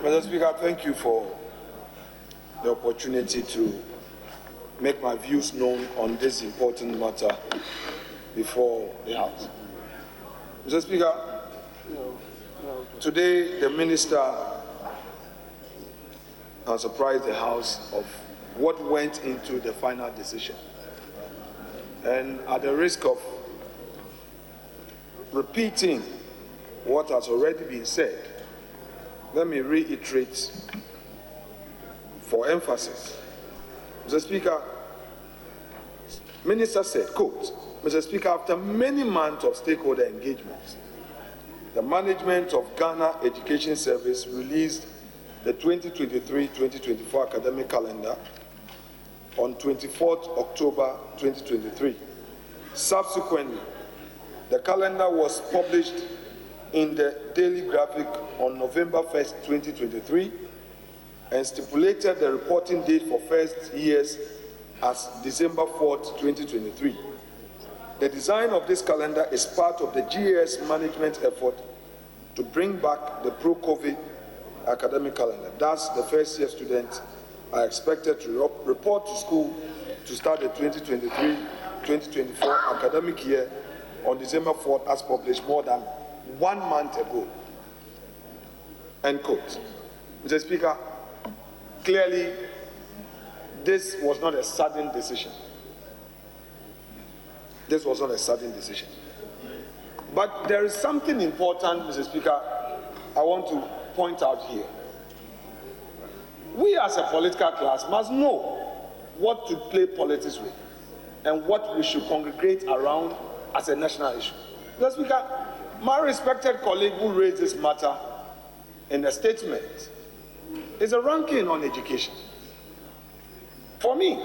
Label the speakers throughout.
Speaker 1: Mr. Speaker, thank you for the opportunity to make my views known on this important matter before the House. Mr. Speaker, today the Minister has surprised the House of what went into the final decision. And at the risk of repeating what has already been said, let me reiterate for emphasis. Mr. Speaker, Minister said, quote, Mr. Speaker, after many months of stakeholder engagements, the management of Ghana Education Service released the 2023-2024 academic calendar on 24th October 2023. Subsequently, the calendar was published in the Daily Graphic on November 1st, 2023, and stipulated the reporting date for first years as December 4th, 2023. The design of this calendar is part of the GAS management effort to bring back the pro-COVID academic calendar. Thus, the first year students are expected to report to school to start the 2023-2024 academic year on December 4th as published more than 1 month ago. End quote. Mr. Speaker, clearly this was not a sudden decision. This was not a sudden decision. But there is something important, Mr. Speaker, I want to point out here. We as a political class must know what to play politics with and what we should congregate around as a national issue. Mr. Speaker, my respected colleague who raised this matter in a statement is a ranking on education. For me,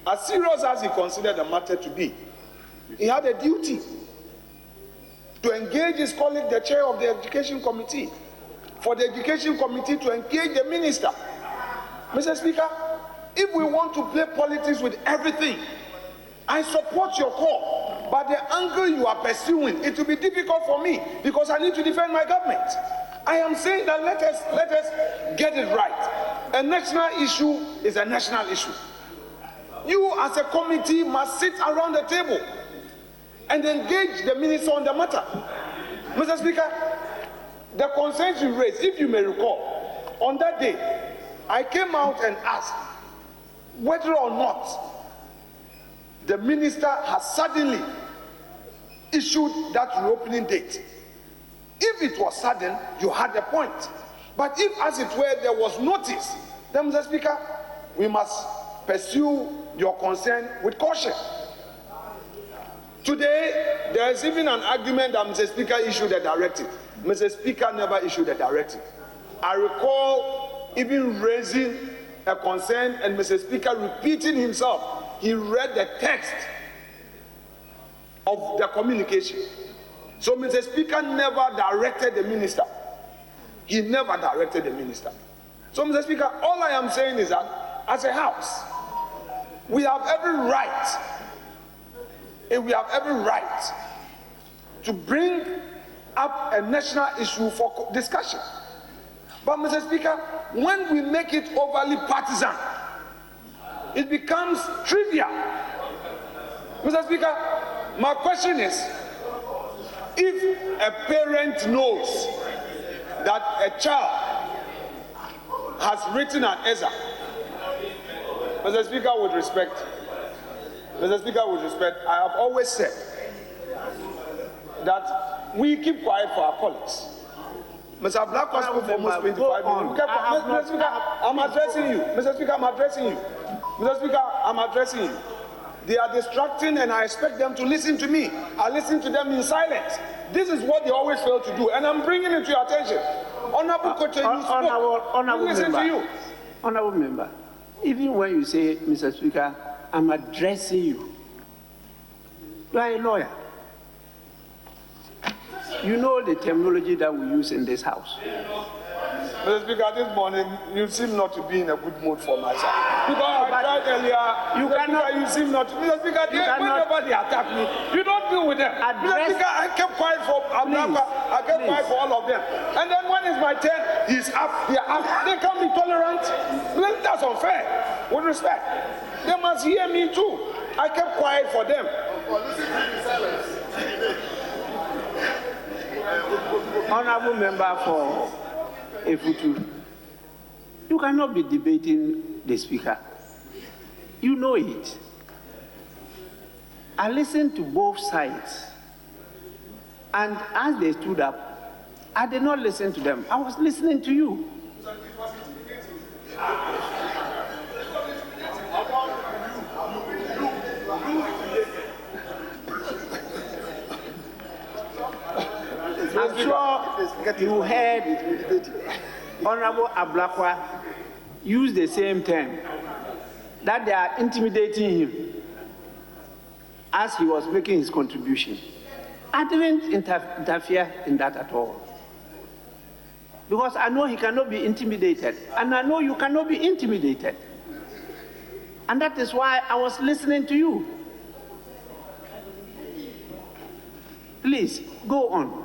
Speaker 1: as serious as he considered the matter to be, he had a duty to engage his colleague, the chair of the Education Committee, for the Education Committee to engage the minister. Mr. Speaker, if we want to play politics with everything, I support your call, but the angle you are pursuing, it will be difficult for me because I need to defend my government. I am saying that let us get it right. A national issue is a national issue. You as a committee must sit around the table and engage the minister on the matter. Mr. Speaker, the concerns you raised, if you may recall, on that day, I came out and asked whether or not the minister has suddenly issued that reopening date. If it was sudden, you had a point. But if, as it were, there was notice, then, Mr. Speaker, we must pursue your concern with caution. Today, there is even an argument that Mr. Speaker issued a directive. Mr. Speaker never issued a directive. I recall even raising a concern and Mr. Speaker repeating himself. He read the text of the communication. So Mr. Speaker never directed the minister. He never directed the minister. So Mr. Speaker, all I am saying is that as a house, we have every right, to bring up a national issue for discussion. But Mr. Speaker, when we make it overly partisan, it becomes trivial. Mr. Speaker, my question is, if a parent knows that a child has written an essay, Mr. Speaker, with respect, I have always said that we keep quiet for our colleagues. Mr. Black was for almost 25 minutes. Mr. Speaker, I'm addressing you. Mr. Speaker, I'm addressing you. Mr. Speaker, I'm addressing you. They are distracting and I expect them to listen to me. I listen to them in silence. This is what they always fail to do, and I'm bringing it to your attention. Honorable Koche, you spoke. Listen to you.
Speaker 2: Honorable member, even when you say, Mr. Speaker, I'm addressing you, you are a lawyer. You know the terminology that we use in this house.
Speaker 1: Mr. Speaker, this morning you seem not to be in a good mood for myself. Because I tried earlier, you seem not to. Mr. Speaker, whenever they attack me, you don't deal with them. Mr. Speaker, I kept quiet for all of them. And then when it's my turn, he's up, they are up. They can't be tolerant. That's unfair. With respect, they must hear me too. I kept quiet for them.
Speaker 2: Honorable member for Efutu, you cannot be debating the speaker. You know it. I listened to both sides. And as they stood up, I did not listen to them. I was listening to you. I'm sure you heard Honorable Ablakwa use the same term, that they are intimidating him as he was making his contribution. I didn't interfere in that at all. Because I know he cannot be intimidated, and I know you cannot be intimidated. And that is why I was listening to you. Please, go on.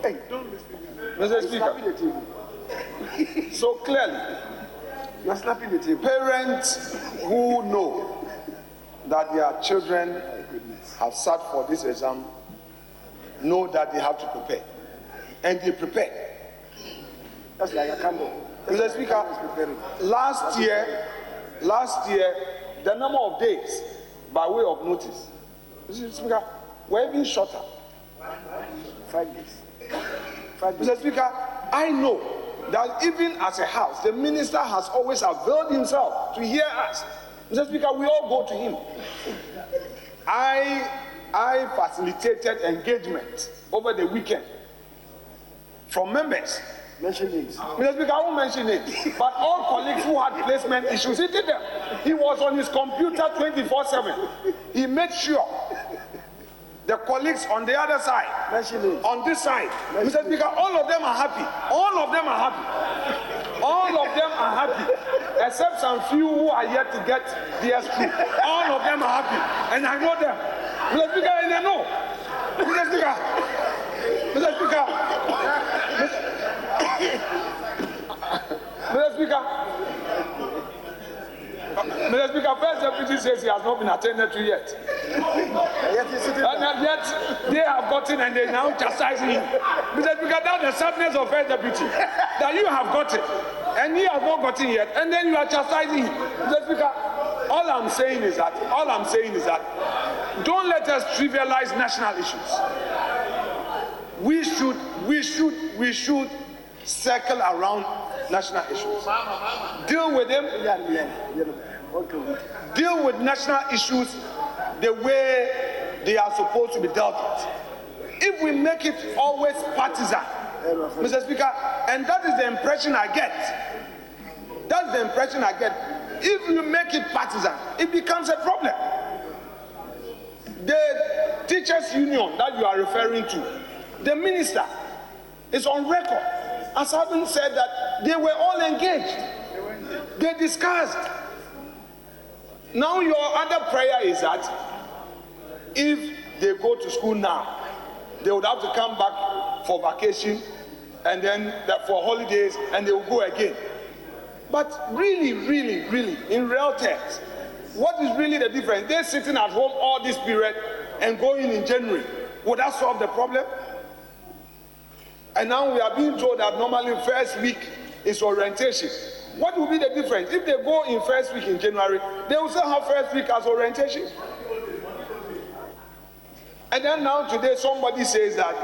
Speaker 1: Hey, don't listen. Mr. Speaker, so clearly,
Speaker 3: You're slapping the table.
Speaker 1: parents who know that their children have sat for this exam know that they have to prepare. And they prepare.
Speaker 3: That's like a candle.
Speaker 1: Mr. Speaker, last year, the number of days by way of notice, Mr. Speaker, were even shorter.
Speaker 3: 5 days. 5 days.
Speaker 1: Mr. Speaker, I know that even as a house, the minister has always availed himself to hear us. Mr. Speaker, we all go to him. I facilitated engagement over the weekend from members.
Speaker 3: Mention names.
Speaker 1: Mr. Speaker, I won't mention it, but all colleagues who had placement issues, he did them. He was on his computer 24/7. He made sure the colleagues on the other side,
Speaker 3: Mention names.
Speaker 1: on this side, Mr. Speaker, all of them are happy. All of them are happy. All of them are happy, except some few who are yet to get DS2. All of them are happy, and I know them. Mr. Speaker, and I know. Mr. Speaker, Mr. Speaker, Mr. Speaker, Mr. Speaker, First Deputy says he has not been attended to yet. And yet they have gotten and they now chastising him. Mr. Speaker, that's the sadness of First Deputy. That you have got it and he has not gotten yet, and then you are chastising him. Mr. Speaker, all I'm saying is that don't let us trivialize national issues. We should circle around national issues. Deal with them. Deal with national issues the way they are supposed to be dealt with. If we make it always partisan, Mr. Speaker, and that is the impression I get. That's the impression I get. If you make it partisan, it becomes a problem. The teachers' union that you are referring to, the minister is on record as having said that they were all engaged. They discussed. Now your other prayer is that if they go to school now, they would have to come back for vacation and then for holidays, and they will go again. But really, in real terms, what is really the difference? They're sitting at home all this period and going in January. Would that solve the problem? And now we are being told that normally first week is orientation. What will be the difference? If they go in first week in January, they will still have first week as orientation. And then now today somebody says that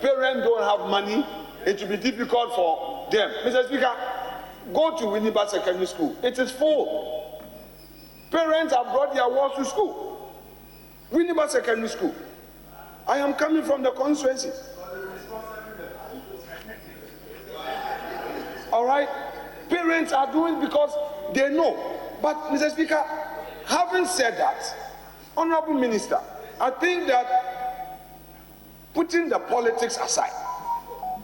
Speaker 1: parents don't have money, it will be difficult for them. Mr. Speaker, go to Winneba Secondary School. It is full. Parents have brought their wards to school. Winneba Secondary School. I am coming from the constituency. All right? Parents are doing it because they know. But, Mr. Speaker, having said that, Honorable Minister, I think that putting the politics aside,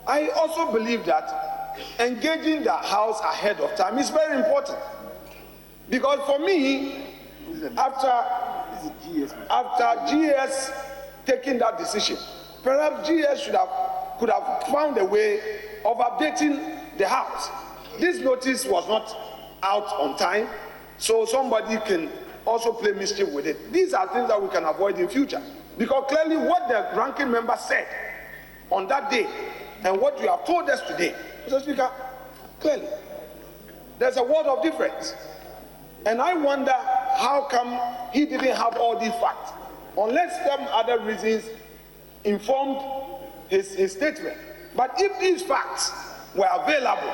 Speaker 1: I also believe that engaging the house ahead of time is very important. Because for me, after GS taking that decision, perhaps GS could have found a way of updating the house. This notice was not out on time, so somebody can also play mischief with it. These are things that we can avoid in future. Because clearly what the ranking member said on that day and what you have told us today, Mr. Speaker, clearly there's a world of difference. And I wonder how come he didn't have all these facts, unless some other reasons informed his statement. But if these facts were available,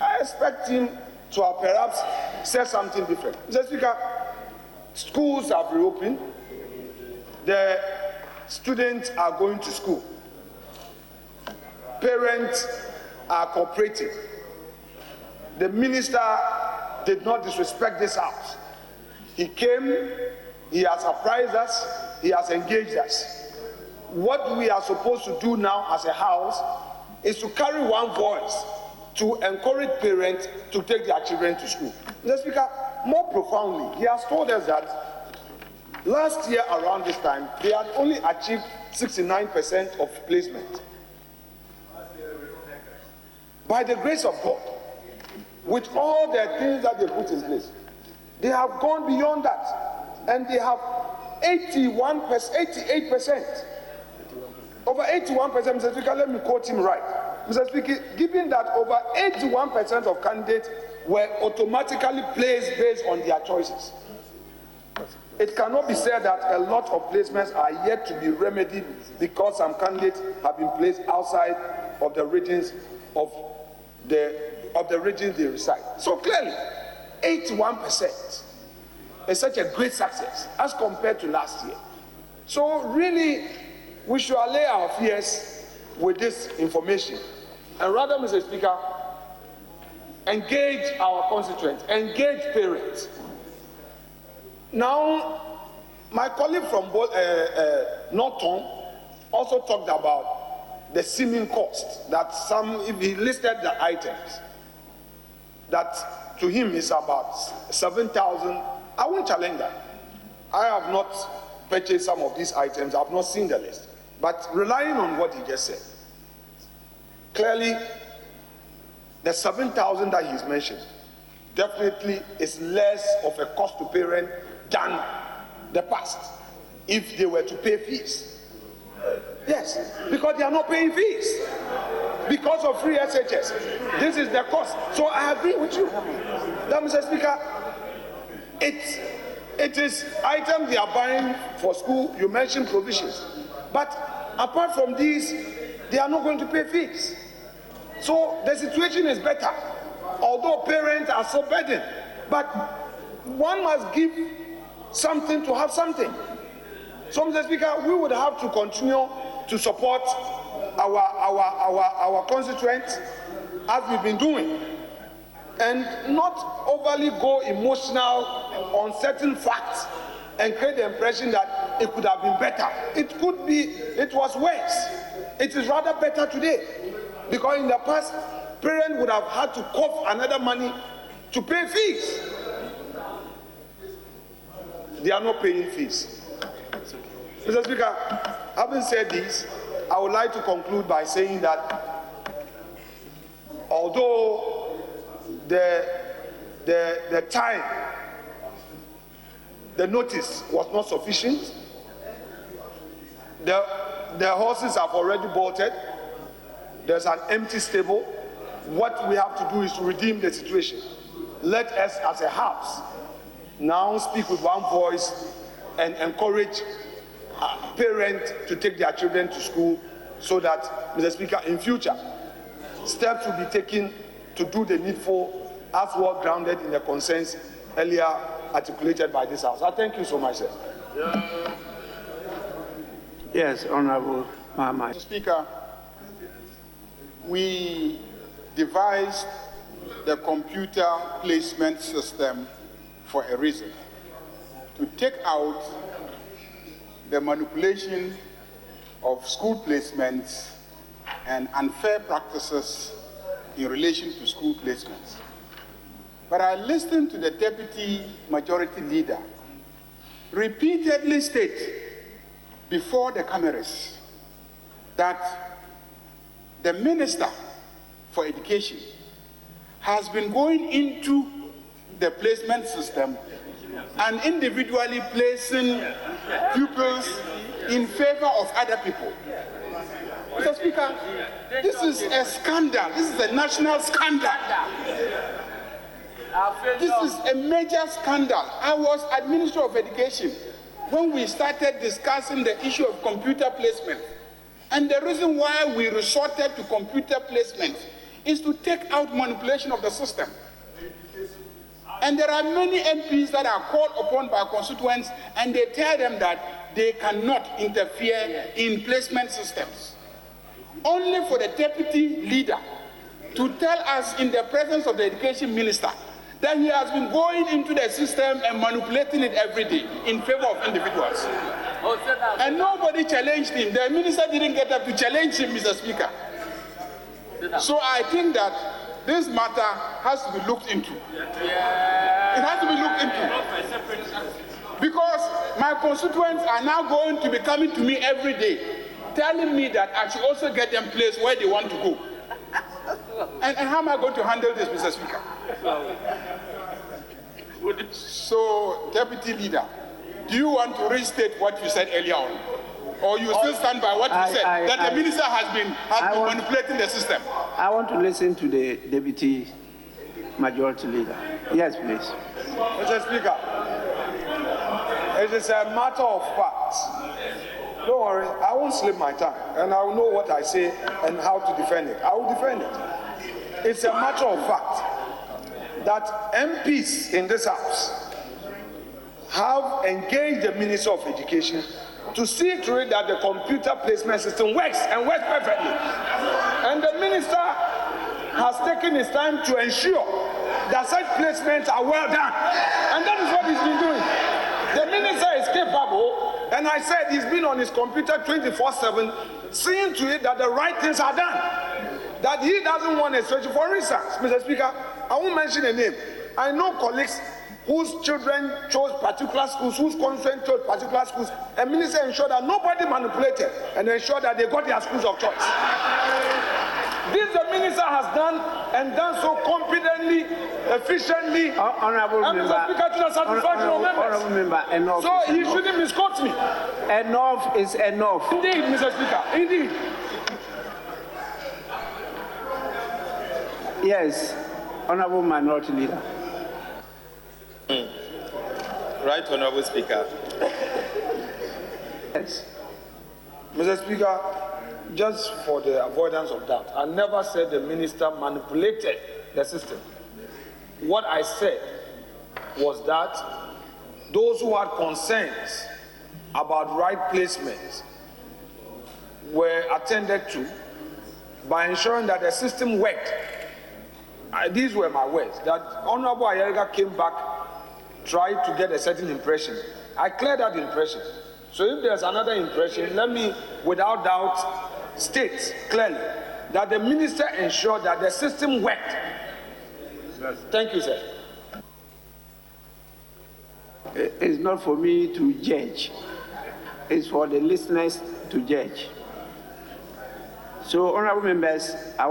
Speaker 1: I expect him to have perhaps said something different. Mr. Speaker, schools have reopened. The students are going to school. Parents are cooperating. The minister did not disrespect this house. He came, he has surprised us, he has engaged us. What we are supposed to do now as a house is to carry one voice to encourage parents to take their children to school. Mr. Speaker, more profoundly, he has told us that last year around this time, they had only achieved 69% of placement. By the grace of God, with all the things that they put in place, they have gone beyond that, and they have 88%. Over 81%, Mr. Speaker, let me quote him right. Mr. Speaker, given that over 81% of candidates were automatically placed based on their choices, it cannot be said that a lot of placements are yet to be remedied because some candidates have been placed outside of the regions of the regions they reside. So clearly, 81% is such a great success as compared to last year. So really, we should allay our fears with this information, and rather, Mr. Speaker, engage our constituents, engage parents. Now, my colleague from Norton also talked about the seeming cost, that if he listed the items, that to him is about 7,000. I won't challenge that. I have not purchased some of these items. I have not seen the list. But relying on what he just said, clearly the 7,000 that he's mentioned definitely is less of a cost to parent than the past if they were to pay fees. Yes, because they are not paying fees because of free SHS. This is the cost. So I agree with you that, Mr. Speaker, it is items they are buying for school. You mentioned provisions, but apart from these, they are not going to pay fees. So the situation is better, although parents are so burdened. But one must give something to have something. So, Mr. Speaker, we would have to continue to support our constituents as we've been doing, and not overly go emotional on certain facts and create the impression that it could have been better. It could be, it was worse. It is rather better today, because in the past, parents would have had to cough another money to pay fees. They are not paying fees. Mr. Speaker, having said this, I would like to conclude by saying that although the time, the notice was not sufficient, the horses have already bolted, there's an empty stable. What we have to do is to redeem the situation. Let us as a house now speak with one voice and encourage parents to take their children to school, so that, Mr. Speaker, in future, steps will be taken to do the needful as well grounded in the concerns earlier articulated by this House. I thank you so much, sir.
Speaker 2: Yes, Honorable Mahama.
Speaker 4: Mr. Speaker, we devised the computer placement system for a reason, to take out the manipulation of school placements and unfair practices in relation to school placements. But I listened to the Deputy Majority Leader repeatedly state before the cameras that the Minister for Education has been going into the placement system and individually placing pupils in favor of other people. Mr. Speaker, this is a scandal. This is a national scandal. This is a major scandal. I was at Ministry of Education when we started discussing the issue of computer placement. And the reason why we resorted to computer placement is to take out manipulation of the system. And there are many MPs that are called upon by constituents, and they tell them that they cannot interfere in placement systems. Only for the deputy leader to tell us in the presence of the education minister that he has been going into the system and manipulating it every day in favor of individuals. And nobody challenged him. The minister didn't get up to challenge him, Mr. Speaker. So I think that this matter has to be looked into. It has to be looked into. Because my constituents are now going to be coming to me every day, telling me that I should also get them placed where they want to go. And how am I going to handle this, Mr. Speaker? So, Deputy Leader, do you want to restate what you said earlier on? Or you still stand by what you said, that the minister has been manipulating the system?
Speaker 2: I want to listen to the Deputy Majority Leader. Yes, please.
Speaker 1: Mr. Speaker, it is a matter of fact. Don't worry, I won't slip my tongue, and I will know what I say and how to defend it. I will defend it. It's a matter of fact that MPs in this House have engaged the Minister of Education to see to it that the computer placement system works and works perfectly. And the Minister has taken his time to ensure that such placements are well done. And that is what he's been doing. The Minister is capable, and I said he's been on his computer 24/7, seeing to it that the right things are done. That he doesn't want a search. For instance, Mr. Speaker, I won't mention a name. I know colleagues whose children chose particular schools, whose constituents chose particular schools, and Minister ensured that nobody manipulated and ensured that they got their schools of choice. This the Minister has done, and done so competently, efficiently,
Speaker 2: Honorable
Speaker 1: and
Speaker 2: Member,
Speaker 1: Mr. Speaker, to the satisfaction of members.
Speaker 2: Honorable Member, enough.
Speaker 1: So he shouldn't misquote me.
Speaker 2: Enough is enough.
Speaker 1: Indeed, Mr. Speaker, indeed.
Speaker 2: Yes, Honorable Minority Leader.
Speaker 5: Right, Honorable Speaker.
Speaker 2: Yes.
Speaker 1: Mr. Speaker, just for the avoidance of doubt, I never said the minister manipulated the system. What I said was that those who had concerns about right placement were attended to by ensuring that the system worked. These were my words, that Honorable Ayariga came back, tried to get a certain impression. I cleared that impression. So if there's another impression, let me, without doubt, state clearly that the minister ensured that the system worked. Thank you, sir.
Speaker 2: It's not for me to judge. It's for the listeners to judge. So, honorable members, I want